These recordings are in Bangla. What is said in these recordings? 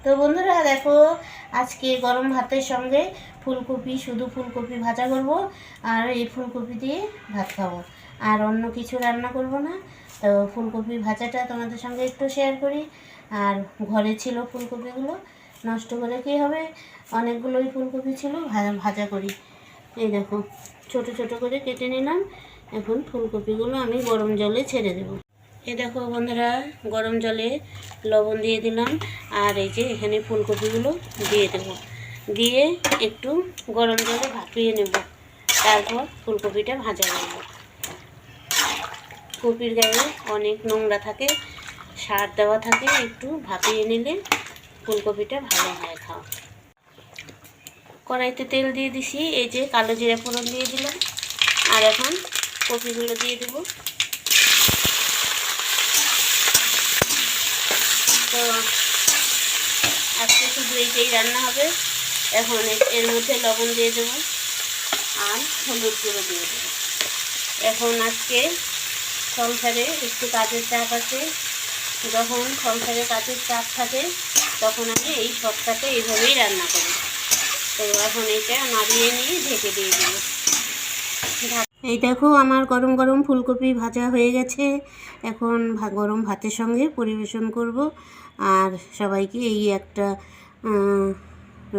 তো বন্ধুরা দেখো, আজকে গরম ভাতের সঙ্গে ফুলকপি, শুধু ফুলকপি ভাজা করব আর এই ফুলকপি দিয়ে ভাত খাবো। আর অন্য কিছু রান্না করব না। তো ফুলকপি ভাজাটা তোমাদের সঙ্গে একটু শেয়ার করি। আর ঘরে ছিল ফুলকপিগুলো, নষ্ট করে কী হবে, অনেকগুলোই ফুলকপি ছিল, ভাজা করি। এই দেখো, ছোট ছোট করে কেটে নিলাম। এখন ফুলকপিগুলো আমি গরম জলে ছেড়ে দেবো। এই দেখো বন্ধুরা, গরম জলে লবণ দিয়ে দিলাম, আর এই যে এখানে ফুলকপিগুলো দিয়ে দেব, দিয়ে একটু গরম জলে ভাপিয়ে নেব। তারপর ফুলকপিটা ভাজা নেব। কপির গায়ে অনেক নোংরা থাকে, সার দেওয়া থাকে, একটু ভাপিয়ে নিলে ফুলকপিটা ভালো হয় খাওয়া। কড়াইতে তেল দিয়ে দিছি, এই যে কালো জিরা ফোড়ন দিয়ে দিলাম, আর এখন কপিগুলো দিয়ে দেবো। তো আজকে শুধু এইটাই রান্না হবে। এখন এর মধ্যে লবণ দিয়ে দেবো আর হলুদ গুঁড়ো দিয়ে দেবো। এখন আজকে সংসারে একটু কাজের চাপ আছে। যখন সংসারে কাজের চাপ থাকে তখন আমি এই সবটাকে এইভাবেই রান্না করি। তো এখন এটা নাড়িয়ে নিয়ে ঢেকে দিয়ে দেবো। এই দেখো, আমার গরম গরম ফুলকপি ভাজা হয়ে গেছে। এখন গরম ভাতের সঙ্গে পরিবেশন করব। আর সবাইকে এই একটা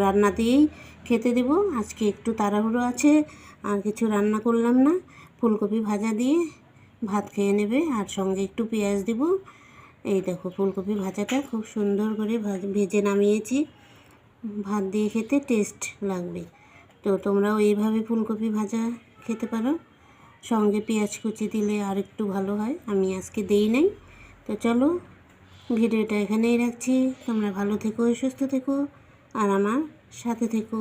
রান্না দিয়েই খেতে দেব। আজকে একটু তাড়াহুড়ো আছে, আর কিছু রান্না করলাম না। ফুলকপি ভাজা দিয়ে ভাত খেয়ে নেবে, আর সঙ্গে একটু পেঁয়াজ দেব। এই দেখো, ফুলকপি ভাজাটা খুব সুন্দর করে ভেজে নামিয়েছি। ভাত দিয়ে খেতে টেস্ট লাগবে। তো তোমরাও এইভাবে ফুলকপি ভাজা খেতে পারো, সঙ্গে পেঁয়াজ কুচি দিলে আর একটু ভালো হয়। আমি আজকে দেই নাই। তো চলো, ভিডিওটা এখানেই রাখছি। তোমরা ভালো থেকো, সুস্থ থেকো, আর আমার সাথে থেকো।